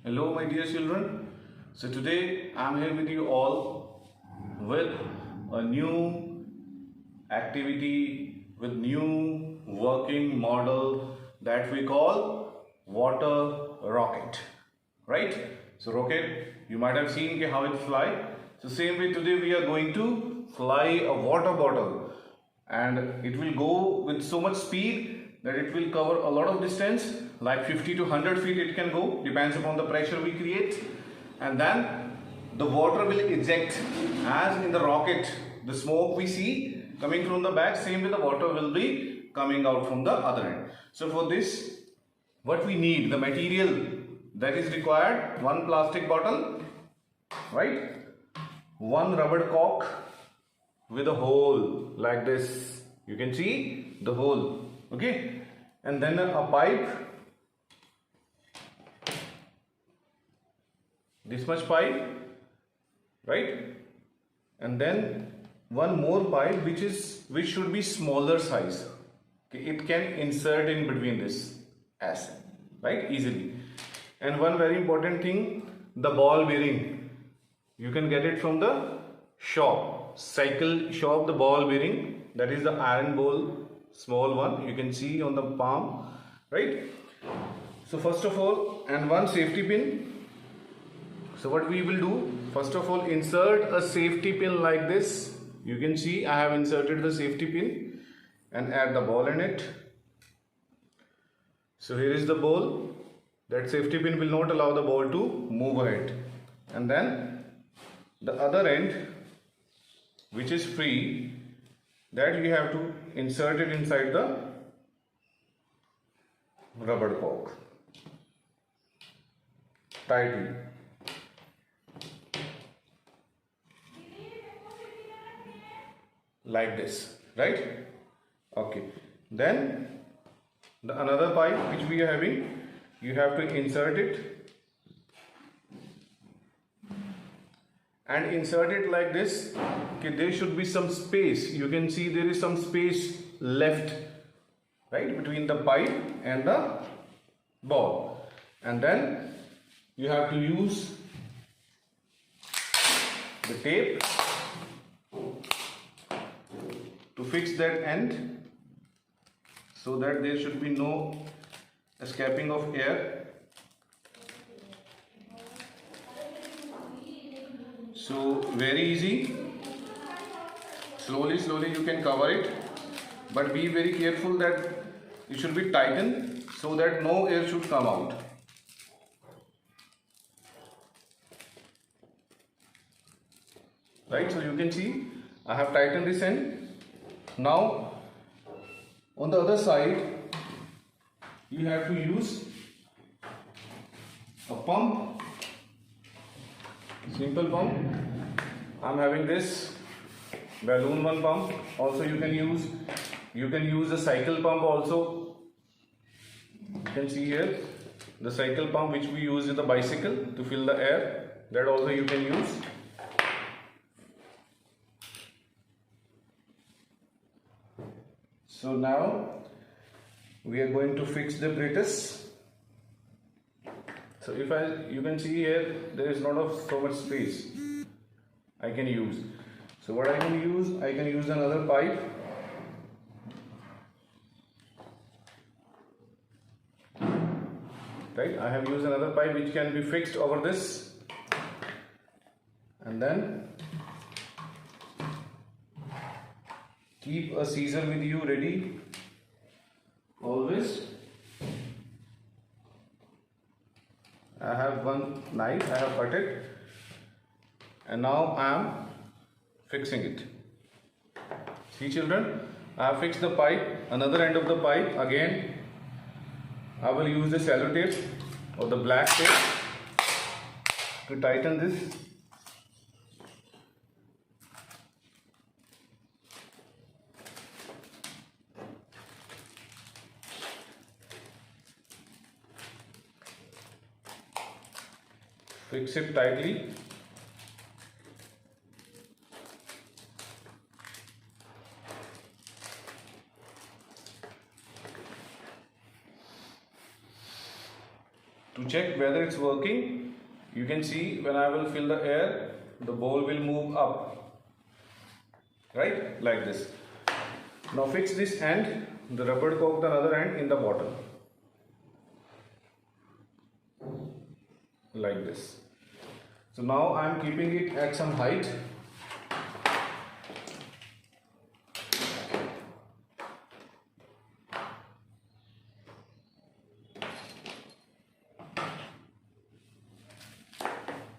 Hello, my dear children. So, today I'm here with you all with a new activity, with new working model that we call water rocket. Right? So, rocket, you might have seen how it fly. So, same way today we are going to fly a water bottle, and it will go with so much speed that it will cover a lot of distance, like 50 to 100 feet it can go, depends upon the pressure we create. And then the water will eject, as in the rocket the smoke we see coming from the back, same way the water will be coming out from the other end. So for this, what we need, the material that is required: one plastic bottle, right, one rubber cork with a hole like this, you can see the hole, okay, and then a pipe, this much pipe, right, and then one more pipe which should be smaller size, okay? It can insert in between this as, right, easily. And one very important thing, the ball bearing, you can get it from the shop, cycle shop, the ball bearing, that is the iron ball, small one, you can see on the palm, right? So first of all, and one safety pin. So what we will do, first of all, insert a safety pin like this. You can see I have inserted the safety pin and add the ball in it. So here is the ball. That safety pin will not allow the ball to move ahead. And then the other end, which is free, that you have to insert it inside the rubber cork tightly. Like this, right? Okay. Then the another pipe which we are having, you have to insert it and insert it like this. Okay, there should be some space. You can see there is some space left, right, between the pipe and the ball. And then you have to use the tape to fix that end, so that there should be no escaping of air. So very easy, slowly you can cover it, but be very careful that it should be tightened so that no air should come out. Right, so you can see I have tightened this end. Now on the other side, you have to use a pump, simple pump. I'm having this balloon one pump. Also you can use the cycle pump also. You can see here the cycle pump which we use in the bicycle to fill the air, that also you can use. So now we are going to fix the apparatus. So you can see here there is not so much space I can use. So what I can use another pipe. Right, I have used another pipe which can be fixed over this, and then keep a scissor with you ready always. I have one knife, I have cut it, and now I am fixing it. See children, I have fixed the pipe, another end of the pipe. Again I will use the sellotape or the black tape to tighten this. Fix it tightly. To check whether it's working, you can see when I will fill the air, the ball will move up, right, like this. Now fix this end, the rubber cock the other end in the bottom, like this. So now I am keeping it at some height.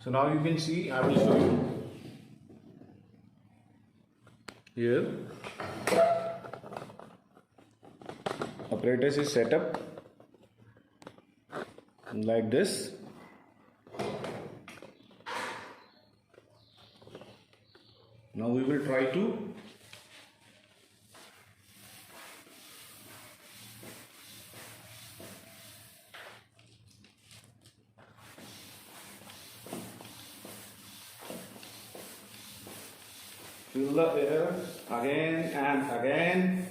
So now you can see, I will show you here. Apparatus is set up like this. Now we will try to fill the air again and again.